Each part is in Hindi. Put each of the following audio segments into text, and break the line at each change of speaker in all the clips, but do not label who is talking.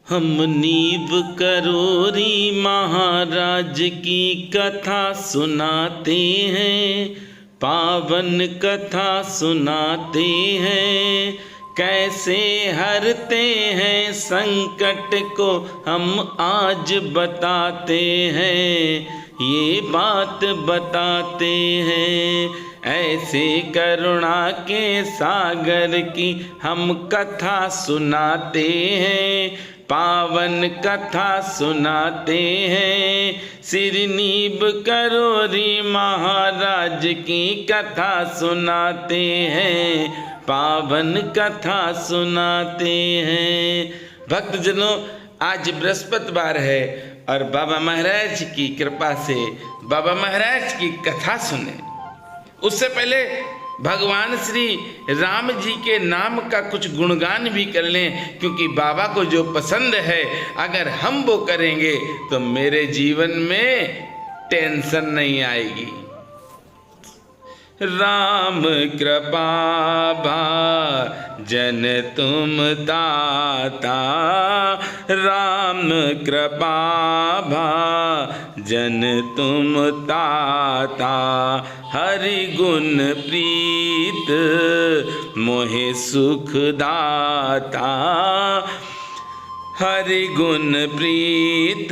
हम नीब करोरी महाराज की कथा सुनाते हैं, पावन कथा सुनाते हैं। कैसे हरते हैं संकट को हम आज बताते हैं, ये बात बताते हैं। ऐसे करुणा के सागर की हम कथा सुनाते हैं, पावन कथा सुनाते हैं। श्री नीब करोरी महाराज की कथा सुनाते हैं, पावन कथा सुनाते हैं। भक्तजनों, आज बृहस्पतिवार है और बाबा महाराज की कृपा से बाबा महाराज की कथा सुने। उससे पहले भगवान श्री राम जी के नाम का कुछ गुणगान भी कर लें, क्योंकि बाबा को जो पसंद है अगर हम वो करेंगे तो मेरे जीवन में टेंशन नहीं आएगी। राम कृपा भाजन तुम दाता, राम कृपा भाजन तुम दाता। हरि गुण प्रीत मोहे सुख दाता, हरि गुण प्रीत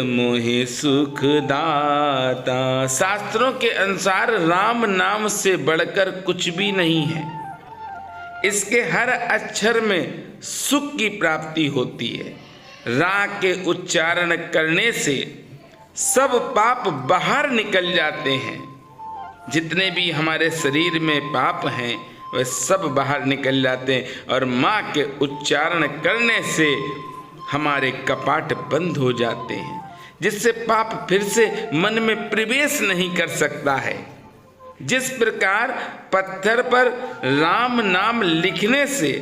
मोहे सुख दाता। शास्त्रों के अनुसार राम नाम से बढ़कर कुछ भी नहीं है। इसके हर अक्षर में सुख की प्राप्ति होती है। रा के उच्चारण करने से सब पाप बाहर निकल जाते हैं। जितने भी हमारे शरीर में पाप हैं वह सब बाहर निकल जाते हैं, और माँ के उच्चारण करने से हमारे कपाट बंद हो जाते हैं, जिससे पाप फिर से मन में प्रवेश नहीं कर सकता है। जिस प्रकार पत्थर पर राम नाम लिखने से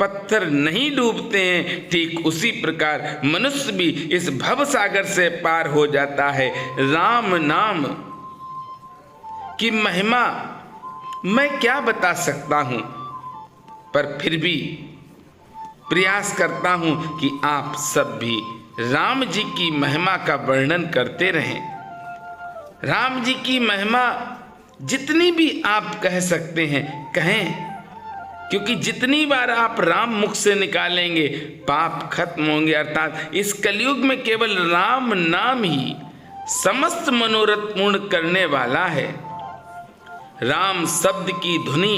पत्थर नहीं डूबते हैं, ठीक उसी प्रकार मनुष्य भी इस भव सागर से पार हो जाता है। राम नाम की महिमा मैं क्या बता सकता हूं, पर फिर भी प्रयास करता हूं कि आप सब भी राम जी की महिमा का वर्णन करते रहें। राम जी की महिमा जितनी भी आप कह सकते हैं कहें, क्योंकि जितनी बार आप राम मुख से निकालेंगे पाप खत्म होंगे। अर्थात इस कलयुग में केवल राम नाम ही समस्त मनोरथ पूर्ण करने वाला है। राम शब्द की धुनी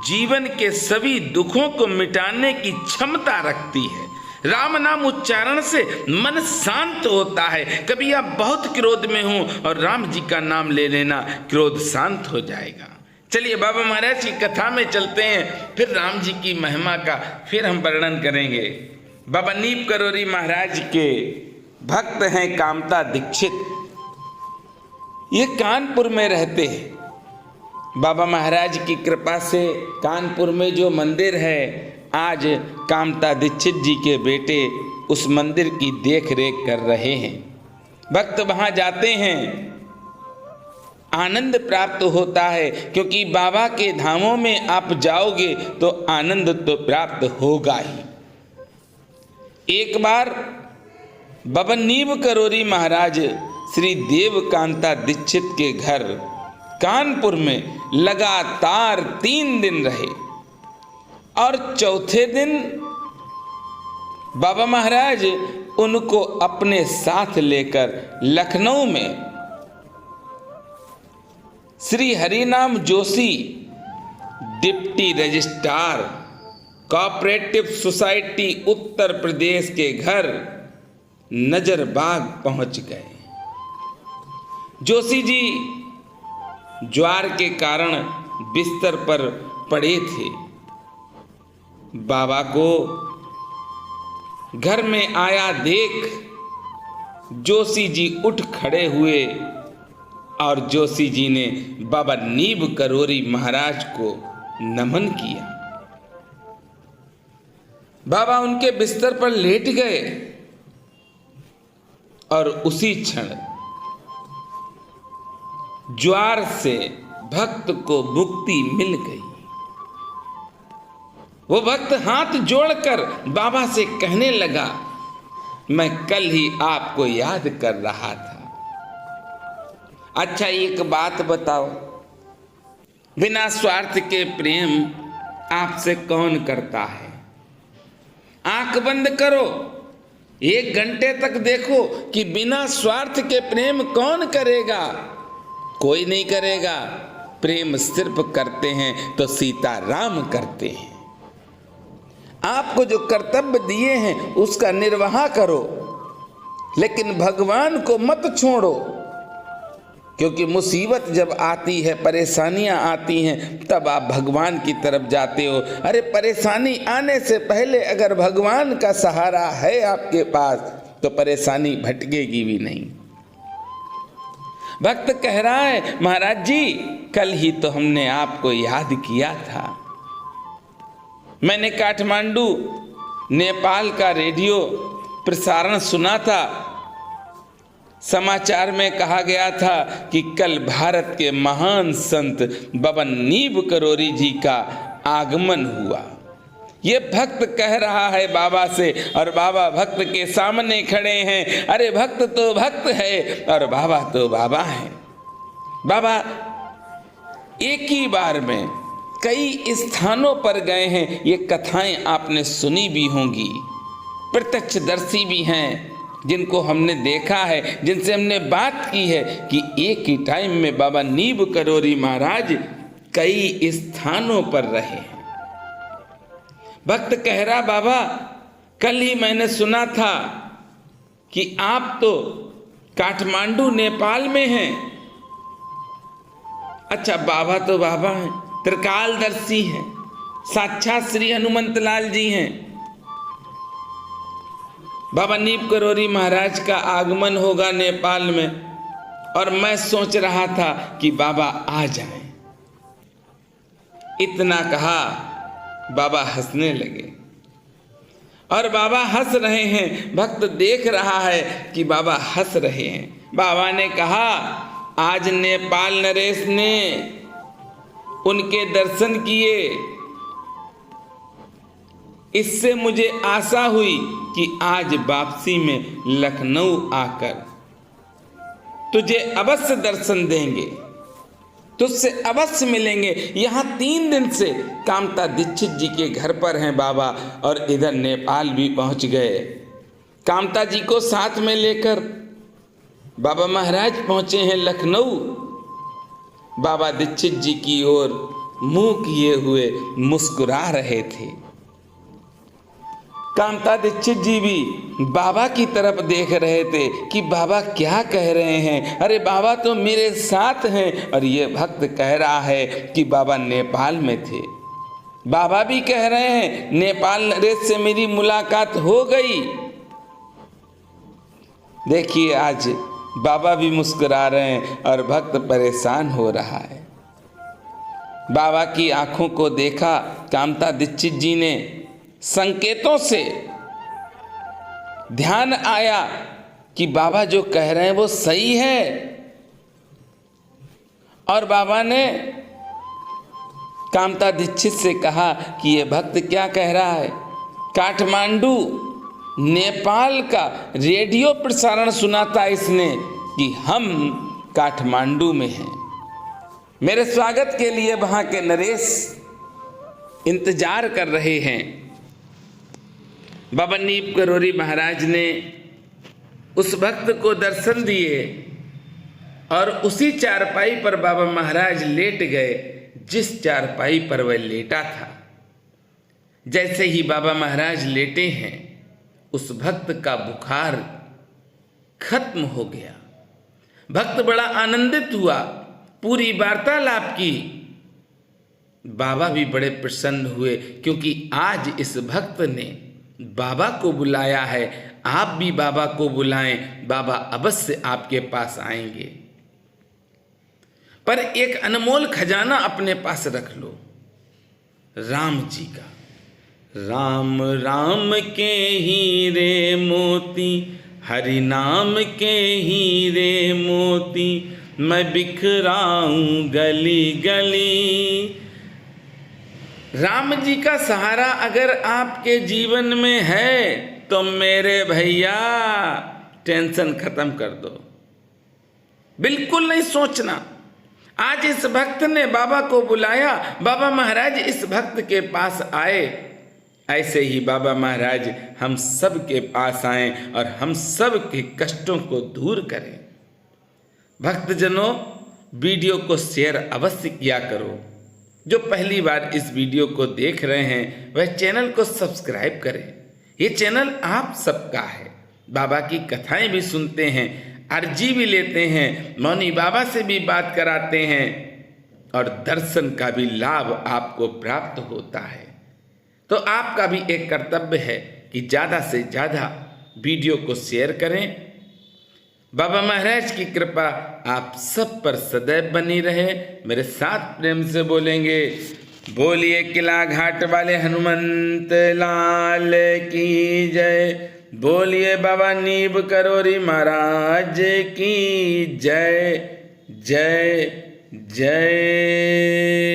जीवन के सभी दुखों को मिटाने की क्षमता रखती है। राम नाम उच्चारण से मन शांत होता है। कभी आप बहुत क्रोध में हो और राम जी का नाम ले लेना, क्रोध शांत हो जाएगा। चलिए बाबा महाराज की कथा में चलते हैं, फिर राम जी की महिमा का फिर हम वर्णन करेंगे। बाबा नीब करोरी महाराज के भक्त हैं कामता दीक्षित। ये कानपुर में रहते हैं। बाबा महाराज की कृपा से कानपुर में जो मंदिर है, आज कामता दीक्षित जी के बेटे उस मंदिर की देख रेख कर रहे हैं। भक्त वहाँ जाते हैं, आनंद प्राप्त होता है, क्योंकि बाबा के धामों में आप जाओगे तो आनंद तो प्राप्त होगा ही। एक बार बाबा नीब करोरी महाराज श्री देवकांता दीक्षित के घर कानपुर में लगातार 3 दिन रहे, और चौथे दिन बाबा महाराज उनको अपने साथ लेकर लखनऊ में Shri Harinam Joshi deputy registrar cooperative society Uttar Pradesh के घर नजरबाग पहुंच गए। जोशी जी ज्वार के कारण बिस्तर पर पड़े थे। बाबा को घर में आया देख जोशी जी उठ खड़े हुए, और जोशी जी ने बाबा नीब करोरी महाराज को नमन किया। बाबा उनके बिस्तर पर लेट गए, और उसी क्षण ज्वार से भक्त को मुक्ति मिल गई। वो भक्त हाथ जोड़कर बाबा से कहने लगा, मैं कल ही आपको याद कर रहा था। अच्छा एक बात बताओ, बिना स्वार्थ के प्रेम आपसे कौन करता है? आंख बंद करो, 1 घंटे तक देखो कि बिना स्वार्थ के प्रेम कौन करेगा? कोई नहीं करेगा। प्रेम सिर्फ करते हैं तो सीताराम करते हैं। आपको जो कर्तव्य दिए हैं उसका निर्वाह करो, लेकिन भगवान को मत छोड़ो, क्योंकि मुसीबत जब आती है, परेशानियां आती हैं, तब आप भगवान की तरफ जाते हो। अरे परेशानी आने से पहले अगर भगवान का सहारा है आपके पास तो परेशानी भटकेगी भी नहीं। भक्त कह रहा है, महाराज जी कल ही तो हमने आपको याद किया था। मैंने काठमांडू नेपाल का रेडियो प्रसारण सुना था। समाचार में कहा गया था कि कल भारत के महान संत बाबा नीब करोरी जी का आगमन हुआ। ये भक्त कह रहा है बाबा से, और बाबा भक्त के सामने खड़े हैं। अरे भक्त तो भक्त है और बाबा तो बाबा है। बाबा एक ही बार में कई स्थानों पर गए हैं। ये कथाएं आपने सुनी भी होंगी, प्रत्यक्षदर्शी भी हैं, जिनको हमने देखा है, जिनसे हमने बात की है कि एक ही टाइम में बाबा नीब करोरी महाराज कई स्थानों पर रहे हैं। भक्त कह रहा, बाबा कल ही मैंने सुना था कि आप तो काठमांडू नेपाल में हैं। अच्छा बाबा तो बाबा हैं, त्रिकालदर्शी हैं, साक्षात श्री हनुमंत लाल जी हैं। बाबा नीब करोरी महाराज का आगमन होगा नेपाल में, और मैं सोच रहा था कि बाबा आ जाएं। इतना कहा, बाबा हंसने लगे, और बाबा हंस रहे हैं। भक्त देख रहा है कि बाबा हंस रहे हैं। बाबा ने कहा, आज नेपाल नरेश ने उनके दर्शन किए, इससे मुझे आशा हुई कि आज वापसी में लखनऊ आकर तुझे अवश्य दर्शन देंगे, तुझसे अवश्य मिलेंगे। यहाँ 3 दिन से कामता दीक्षित जी के घर पर हैं बाबा, और इधर नेपाल भी पहुँच गए। कामता जी को साथ में लेकर बाबा महाराज पहुँचे हैं लखनऊ। बाबा दीक्षित जी की ओर मुंह किए हुए मुस्कुरा रहे थे। कामता दीक्षित जी भी बाबा की तरफ देख रहे थे कि बाबा क्या कह रहे हैं। अरे बाबा तो मेरे साथ हैं, और ये भक्त कह रहा है कि बाबा नेपाल में थे। बाबा भी कह रहे हैं नेपाल नरेश से मेरी मुलाकात हो गई। देखिए आज बाबा भी मुस्कुरा रहे हैं और भक्त परेशान हो रहा है। बाबा की आंखों को देखा कामता दीक्षित जी ने, संकेतों से ध्यान आया कि बाबा जो कह रहे हैं वो सही है। और बाबा ने कामता दीक्षित से कहा कि ये भक्त क्या कह रहा है। काठमांडू नेपाल का रेडियो प्रसारण सुना था इसने कि हम काठमांडू में हैं। मेरे स्वागत के लिए वहाँ के नरेश इंतजार कर रहे हैं। बाबा नीब करोरी महाराज ने उस भक्त को दर्शन दिए, और उसी चारपाई पर बाबा महाराज लेट गए जिस चारपाई पर वह लेटा था। जैसे ही बाबा महाराज लेटे हैं, उस भक्त का बुखार खत्म हो गया। भक्त बड़ा आनंदित हुआ, पूरी वार्तालाप की। बाबा भी बड़े प्रसन्न हुए, क्योंकि आज इस भक्त ने बाबा को बुलाया है। आप भी बाबा को बुलाएं, बाबा अवश्य आपके पास आएंगे। पर एक अनमोल खजाना अपने पास रख लो, राम जी का। राम राम के हीरे मोती, हरि नाम के हीरे मोती, मैं बिखराऊं गली गली। राम जी का सहारा अगर आपके जीवन में है तो मेरे भैया टेंशन खत्म कर दो, बिल्कुल नहीं सोचना। आज इस भक्त ने बाबा को बुलाया, बाबा महाराज इस भक्त के पास आए, ऐसे ही बाबा महाराज हम सब के पास आए और हम सब के कष्टों को दूर करें। भक्तजनों, वीडियो को शेयर अवश्य किया करो। जो पहली बार इस वीडियो को देख रहे हैं वह चैनल को सब्सक्राइब करें। ये चैनल आप सबका है। बाबा की कथाएं भी सुनते हैं, अर्जी भी लेते हैं, मौनी बाबा से भी बात कराते हैं और दर्शन का भी लाभ आपको प्राप्त होता है। तो आपका भी एक कर्तव्य है कि ज़्यादा से ज़्यादा वीडियो को शेयर करें। बाबा महाराज की कृपा आप सब पर सदैव बनी रहे। मेरे साथ प्रेम से बोलेंगे, बोलिए किला घाट वाले हनुमंत लाल की जय, बोलिए बाबा नीब करोरी महाराज की जय जय जय।